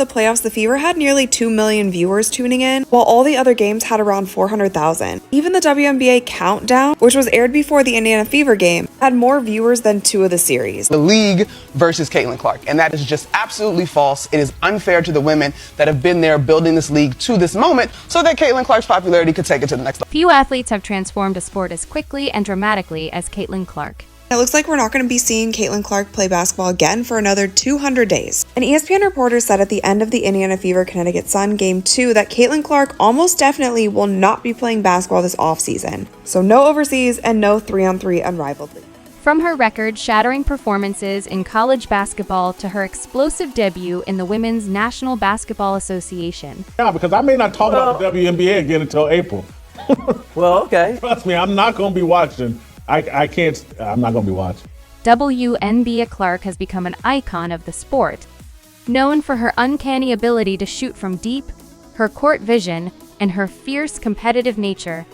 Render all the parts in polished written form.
The playoffs, the Fever had nearly 2 million viewers tuning in, while all the other games had around 400,000. Even the WNBA Countdown, which was aired before the Indiana Fever game, had more viewers than 2 of the series. The league versus Caitlin Clark, and that is just absolutely false. It is unfair to the women that have been there building this league to this moment so that Caitlin Clark's popularity could take it to the next level. Few athletes have transformed a sport as quickly and dramatically as Caitlin Clark. It looks like we're not going to be seeing Caitlin Clark play basketball again for another 200 days. An ESPN reporter said at the end of the Indiana Fever Connecticut Sun Game 2 that Caitlin Clark almost definitely will not be playing basketball this offseason. So no overseas and no 3-on-3 unrivaled league. From her record-shattering performances in college basketball to her explosive debut in the Women's National Basketball Association. Yeah, because I may not talk about the WNBA again until April. Well, okay. Trust me, I'm not going to be watching. I'm not going to be watching. WNBA Clark has become an icon of the sport. Known for her uncanny ability to shoot from deep, her court vision, and her fierce competitive nature,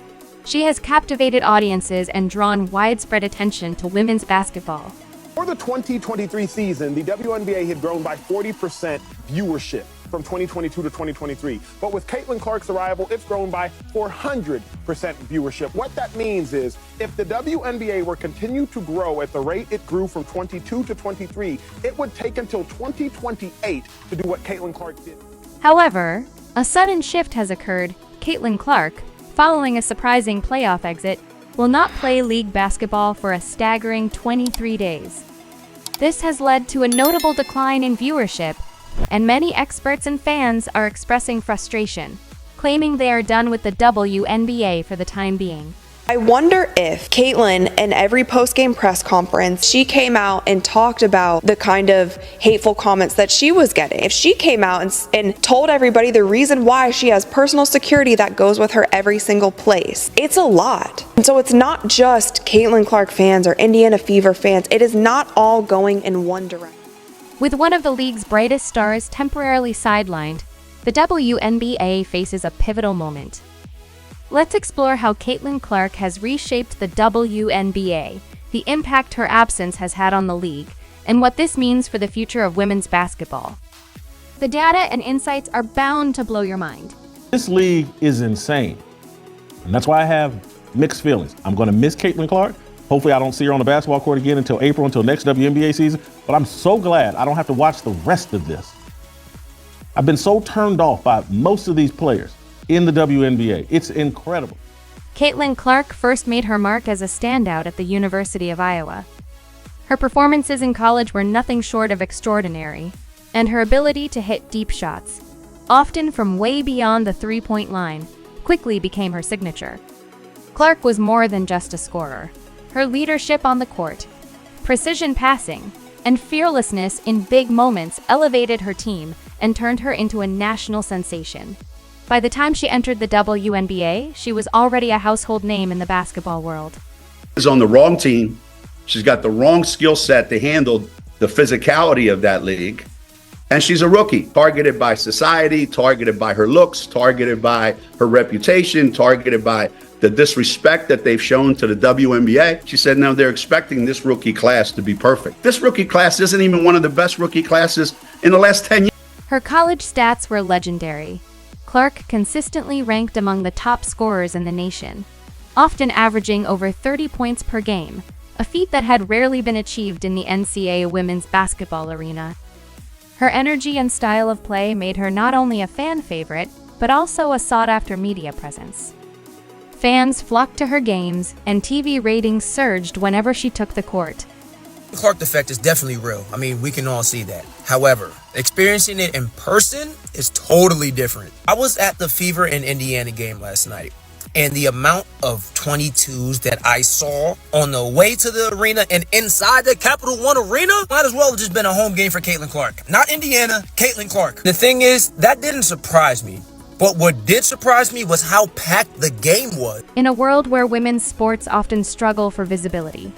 she has captivated audiences and drawn widespread attention to women's basketball. For the 2023 season, the WNBA had grown by 40% viewership from 2022 to 2023. But with Caitlin Clark's arrival, it's grown by 400% viewership. What that means is if the WNBA were continue to grow at the rate it grew from 22 to 23, it would take until 2028 to do what Caitlin Clark did. However, a sudden shift has occurred. Caitlin Clark, following a surprising playoff exit, will not play league basketball for a staggering 23 days. This has led to a notable decline in viewership, and many experts and fans are expressing frustration, claiming they are done with the WNBA for the time being. I wonder if Caitlin, in every post-game press conference, she came out and talked about the kind of hateful comments that she was getting. If she came out and told everybody the reason why she has personal security that goes with her every single place, it's a lot. And so it's not just Caitlin Clark fans or Indiana Fever fans. It is not all going in one direction. With one of the league's brightest stars temporarily sidelined, the WNBA faces a pivotal moment. Let's explore how Caitlin Clark has reshaped the WNBA, the impact her absence has had on the league, and what this means for the future of women's basketball. The data and insights are bound to blow your mind. This league is insane. And that's why I have mixed feelings. I'm going to miss Caitlin Clark. Hopefully I don't see her on the basketball court again until April, until next WNBA season. But I'm so glad I don't have to watch the rest of this. I've been so turned off by most of these players in the WNBA. It's incredible. Caitlin Clark first made her mark as a standout at the University of Iowa. Her performances in college were nothing short of extraordinary, and her ability to hit deep shots, often from way beyond the three-point line, quickly became her signature. Clark was more than just a scorer. Her leadership on the court, precision passing, and fearlessness in big moments elevated her team and turned her into a national sensation. By the time she entered the WNBA, she was already a household name in the basketball world. She's on the wrong team. She's got the wrong skill set to handle the physicality of that league. And she's a rookie, targeted by society, targeted by her looks, targeted by her reputation, targeted by the disrespect that they've shown to the WNBA. She said, no, they're expecting this rookie class to be perfect. This rookie class isn't even one of the best rookie classes in the last 10 years. Her college stats were legendary. Clark consistently ranked among the top scorers in the nation, often averaging over 30 points per game, a feat that had rarely been achieved in the NCAA women's basketball arena. Her energy and style of play made her not only a fan favorite, but also a sought-after media presence. Fans flocked to her games, and TV ratings surged whenever she took the court. The Clark effect is definitely real. I mean, we can all see that. However, experiencing it in person is totally different. I was at the Fever in Indiana game last night, and the amount of 22s that I saw on the way to the arena and inside the Capital One arena might as well have just been a home game for Caitlin Clark. Not Indiana, Caitlin Clark. The thing is, that didn't surprise me. But what did surprise me was how packed the game was. In a world where women's sports often struggle for visibility,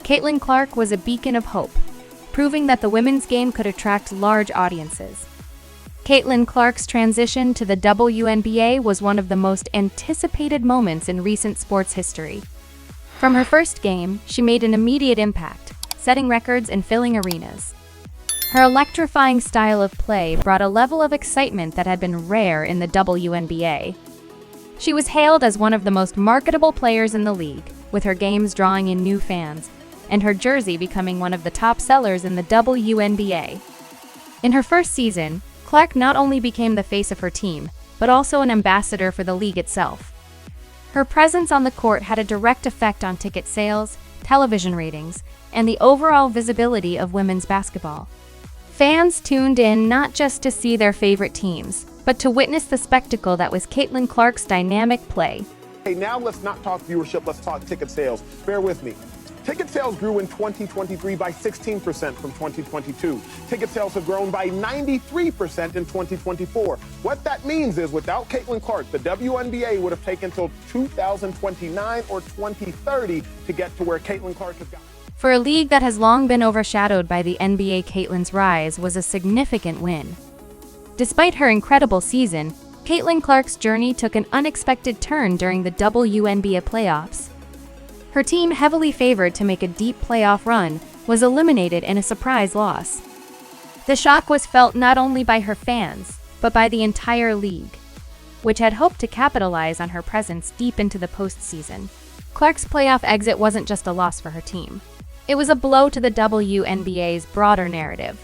Caitlin Clark was a beacon of hope, proving that the women's game could attract large audiences. Caitlin Clark's transition to the WNBA was one of the most anticipated moments in recent sports history. From her first game, she made an immediate impact, setting records and filling arenas. Her electrifying style of play brought a level of excitement that had been rare in the WNBA. She was hailed as one of the most marketable players in the league, with her games drawing in new fans, and her jersey becoming one of the top sellers in the WNBA. In her first season, Clark not only became the face of her team, but also an ambassador for the league itself. Her presence on the court had a direct effect on ticket sales, television ratings, and the overall visibility of women's basketball. Fans tuned in not just to see their favorite teams, but to witness the spectacle that was Caitlin Clark's dynamic play. Hey, now let's not talk viewership, let's talk ticket sales. Bear with me. Ticket sales grew in 2023 by 16% from 2022. Ticket sales have grown by 93% in 2024. What that means is without Caitlin Clark, the WNBA would have taken till 2029 or 2030 to get to where Caitlin Clark has gotten. For a league that has long been overshadowed by the NBA, Caitlin's rise was a significant win. Despite her incredible season, Caitlin Clark's journey took an unexpected turn during the WNBA playoffs. Her team, heavily favored to make a deep playoff run, was eliminated in a surprise loss. The shock was felt not only by her fans, but by the entire league, which had hoped to capitalize on her presence deep into the postseason. Clark's playoff exit wasn't just a loss for her team. It was a blow to the WNBA's broader narrative.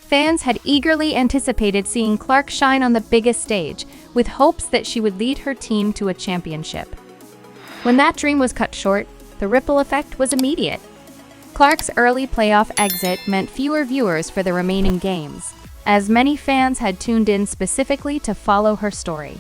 Fans had eagerly anticipated seeing Clark shine on the biggest stage, with hopes that she would lead her team to a championship. When that dream was cut short, the ripple effect was immediate. Clark's early playoff exit meant fewer viewers for the remaining games, as many fans had tuned in specifically to follow her story.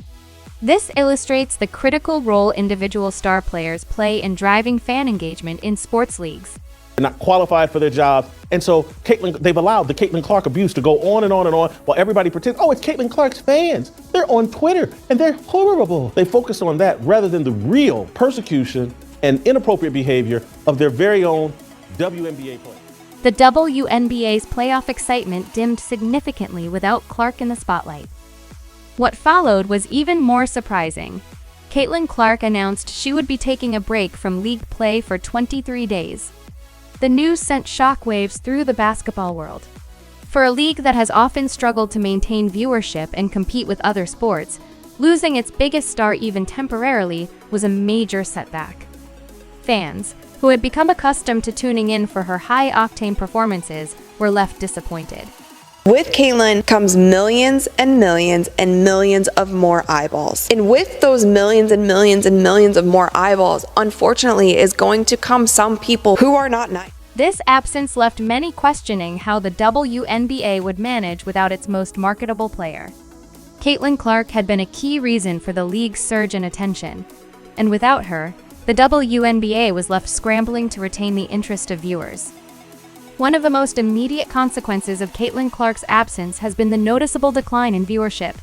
This illustrates the critical role individual star players play in driving fan engagement in sports leagues. They're not qualified for their jobs. And so they've allowed the Caitlin Clark abuse to go on and on and on while everybody pretends, oh, it's Caitlin Clark's fans. They're on Twitter and they're horrible. They focus on that rather than the real persecution and inappropriate behavior of their very own WNBA players. The WNBA's playoff excitement dimmed significantly without Clark in the spotlight. What followed was even more surprising. Caitlin Clark announced she would be taking a break from league play for 23 days. The news sent shockwaves through the basketball world. For a league that has often struggled to maintain viewership and compete with other sports, losing its biggest star even temporarily was a major setback. Fans, who had become accustomed to tuning in for her high-octane performances, were left disappointed. With Caitlin comes millions and millions and millions of more eyeballs. And with those millions and millions and millions of more eyeballs, unfortunately, is going to come some people who are not nice. This absence left many questioning how the WNBA would manage without its most marketable player. Caitlin Clark had been a key reason for the league's surge in attention, and without her, the WNBA was left scrambling to retain the interest of viewers. One of the most immediate consequences of Caitlin Clark's absence has been the noticeable decline in viewership.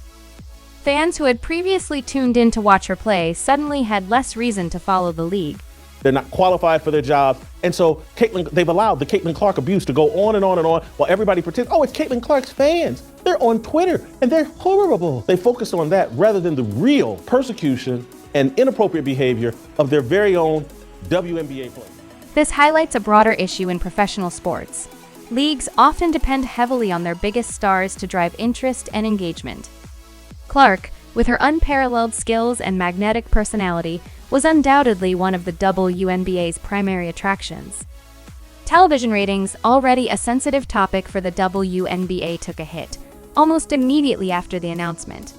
Fans who had previously tuned in to watch her play suddenly had less reason to follow the league. They're not qualified for their jobs. And so they've allowed the Caitlin Clark abuse to go on and on and on while everybody pretends, oh, it's Caitlin Clark's fans. They're on Twitter and they're horrible. They focus on that rather than the real persecution and inappropriate behavior of their very own WNBA players. This highlights a broader issue in professional sports. Leagues often depend heavily on their biggest stars to drive interest and engagement. Clark, with her unparalleled skills and magnetic personality, was undoubtedly one of the WNBA's primary attractions. Television ratings, already a sensitive topic for the WNBA, took a hit, almost immediately after the announcement.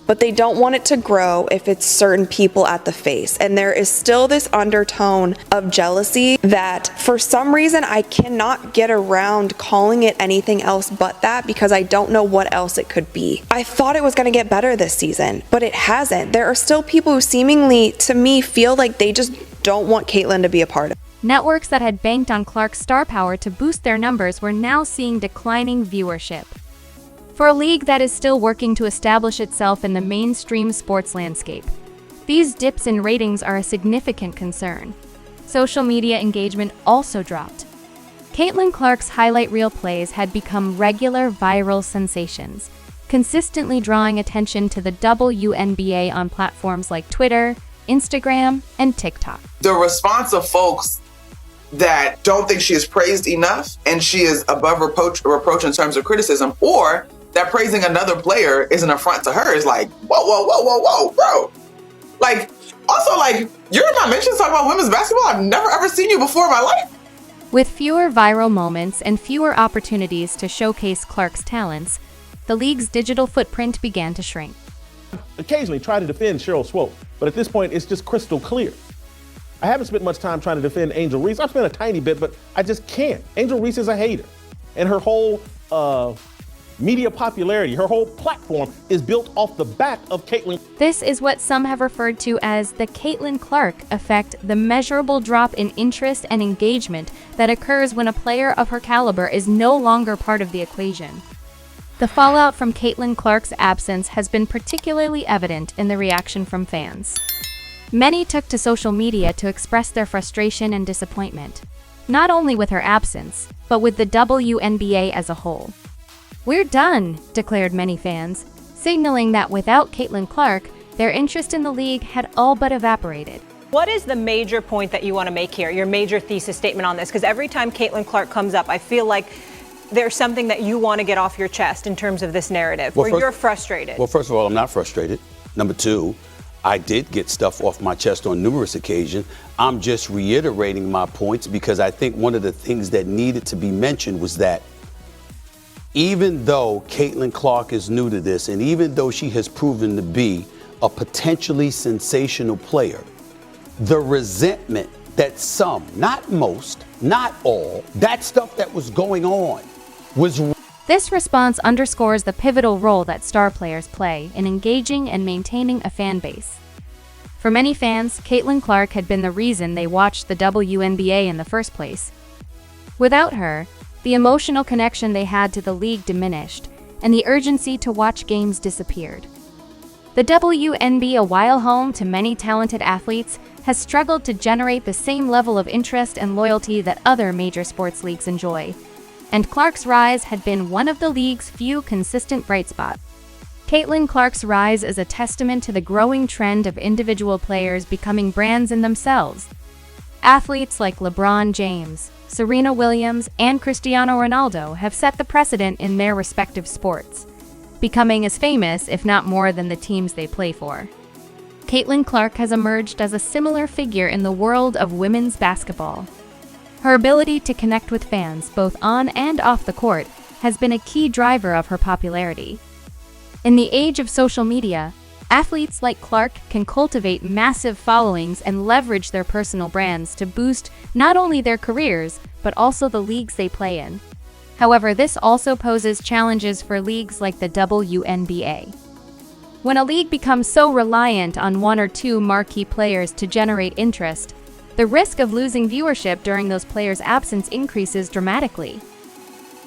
But they don't want it to grow if it's certain people at the face. And there is still this undertone of jealousy that for some reason I cannot get around calling it anything else but that, because I don't know what else it could be. I thought it was going to get better this season, but it hasn't. There are still people who seemingly, to me, feel like they just don't want Caitlin to be a part of it. Networks that had banked on Clark's star power to boost their numbers were now seeing declining viewership. For a league that is still working to establish itself in the mainstream sports landscape, these dips in ratings are a significant concern. Social media engagement also dropped. Caitlin Clark's highlight reel plays had become regular viral sensations, consistently drawing attention to the WNBA on platforms like Twitter, Instagram, and TikTok. The response of folks that don't think she is praised enough and she is above reproach in terms of criticism, or that praising another player is an affront to her. Is like, whoa, bro. Like, also, like, you're in my mentions talking about women's basketball. I've never ever seen you before in my life. With fewer viral moments and fewer opportunities to showcase Clark's talents, the league's digital footprint began to shrink. Occasionally try to defend Cheryl Swope, but at this point, it's just crystal clear. I haven't spent much time trying to defend Angel Reese. I've spent a tiny bit, but I just can't. Angel Reese is a hater. And her whole media popularity, her whole platform is built off the back of Caitlin. This is what some have referred to as the Caitlin Clark effect, the measurable drop in interest and engagement that occurs when a player of her caliber is no longer part of the equation. The fallout from Caitlin Clark's absence has been particularly evident in the reaction from fans. Many took to social media to express their frustration and disappointment, not only with her absence, but with the WNBA as a whole. "We're done," declared many fans, signaling that without Caitlin Clark, their interest in the league had all but evaporated. What is the major point that you want to make here, your major thesis statement on this? Because every time Caitlin Clark comes up, I feel like there's something that you want to get off your chest in terms of this narrative, where you're frustrated. Well, first of all, I'm not frustrated. Number two, I did get stuff off my chest on numerous occasions. I'm just reiterating my points because I think one of the things that needed to be mentioned was that even though Caitlin Clark is new to this, and even though she has proven to be a potentially sensational player, the resentment that some, not most, not all, that stuff that was going on was... This response underscores the pivotal role that star players play in engaging and maintaining a fan base. For many fans, Caitlin Clark had been the reason they watched the WNBA in the first place. Without her, the emotional connection they had to the league diminished, and the urgency to watch games disappeared. The WNBA, while home to many talented athletes, has struggled to generate the same level of interest and loyalty that other major sports leagues enjoy, and Clark's rise had been one of the league's few consistent bright spots. Caitlin Clark's rise is a testament to the growing trend of individual players becoming brands in themselves. Athletes like LeBron James, Serena Williams, and Cristiano Ronaldo have set the precedent in their respective sports, becoming as famous, if not more, than the teams they play for. Caitlin Clark has emerged as a similar figure in the world of women's basketball. Her ability to connect with fans, both on and off the court, has been a key driver of her popularity. In the age of social media, athletes like Clark can cultivate massive followings and leverage their personal brands to boost not only their careers, but also the leagues they play in. However, this also poses challenges for leagues like the WNBA. When a league becomes so reliant on one or two marquee players to generate interest, the risk of losing viewership during those players' absence increases dramatically.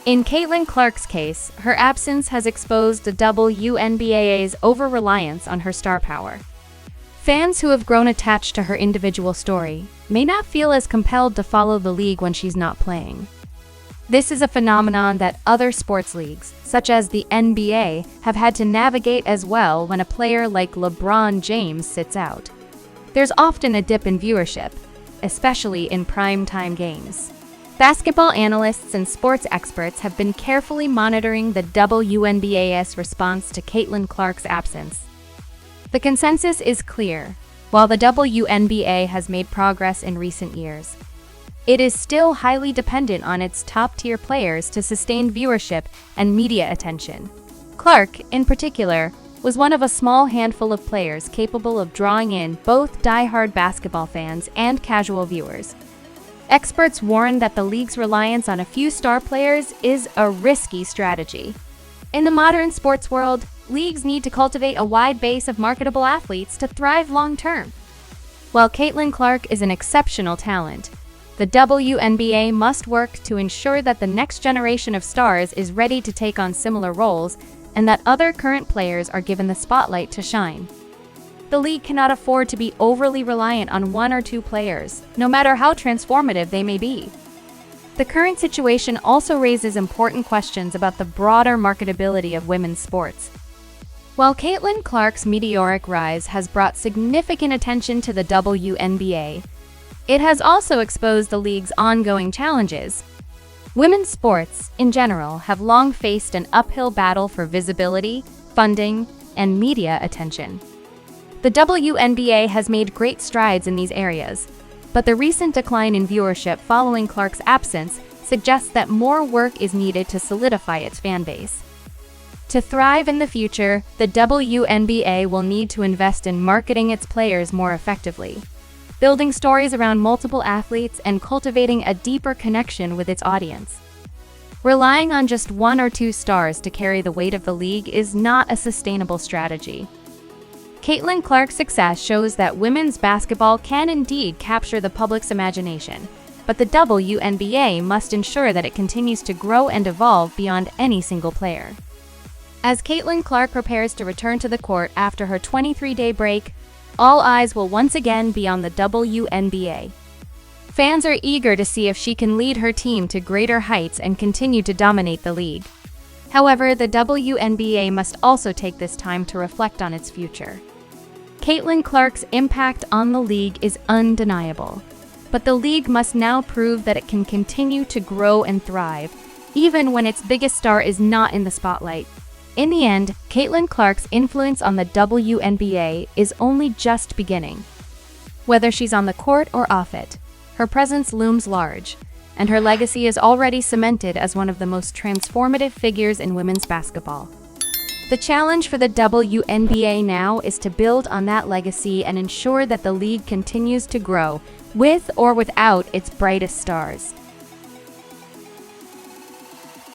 In Caitlin Clark's case, her absence has exposed the WNBA's over-reliance on her star power. Fans who have grown attached to her individual story may not feel as compelled to follow the league when she's not playing. This is a phenomenon that other sports leagues, such as the NBA, have had to navigate as well when a player like LeBron James sits out. There's often a dip in viewership, especially in prime-time games. Basketball analysts and sports experts have been carefully monitoring the WNBA's response to Caitlin Clark's absence. The consensus is clear. While the WNBA has made progress in recent years, it is still highly dependent on its top-tier players to sustain viewership and media attention. Clark, in particular, was one of a small handful of players capable of drawing in both die-hard basketball fans and casual viewers. Experts warn that the league's reliance on a few star players is a risky strategy. In the modern sports world, leagues need to cultivate a wide base of marketable athletes to thrive long-term. While Caitlin Clark is an exceptional talent, the WNBA must work to ensure that the next generation of stars is ready to take on similar roles and that other current players are given the spotlight to shine. The league cannot afford to be overly reliant on one or two players, no matter how transformative they may be. The current situation also raises important questions about the broader marketability of women's sports. While Caitlin Clark's meteoric rise has brought significant attention to the WNBA, It has also exposed the league's ongoing challenges. Women's sports, in general, have long faced an uphill battle for visibility, funding, and media attention. The WNBA has made great strides in these areas, but the recent decline in viewership following Clark's absence suggests that more work is needed to solidify its fan base. To thrive in the future, the WNBA will need to invest in marketing its players more effectively, building stories around multiple athletes and cultivating a deeper connection with its audience. Relying on just one or two stars to carry the weight of the league is not a sustainable strategy. Caitlin Clark's success shows that women's basketball can indeed capture the public's imagination, but the WNBA must ensure that it continues to grow and evolve beyond any single player. As Caitlin Clark prepares to return to the court after her 23-day break, all eyes will once again be on the WNBA. Fans are eager to see if she can lead her team to greater heights and continue to dominate the league. However, the WNBA must also take this time to reflect on its future. Caitlin Clark's impact on the league is undeniable, but the league must now prove that it can continue to grow and thrive, even when its biggest star is not in the spotlight. In the end, Caitlin Clark's influence on the WNBA is only just beginning. Whether she's on the court or off it, her presence looms large, and her legacy is already cemented as one of the most transformative figures in women's basketball. The challenge for the WNBA now is to build on that legacy and ensure that the league continues to grow, with or without its brightest stars.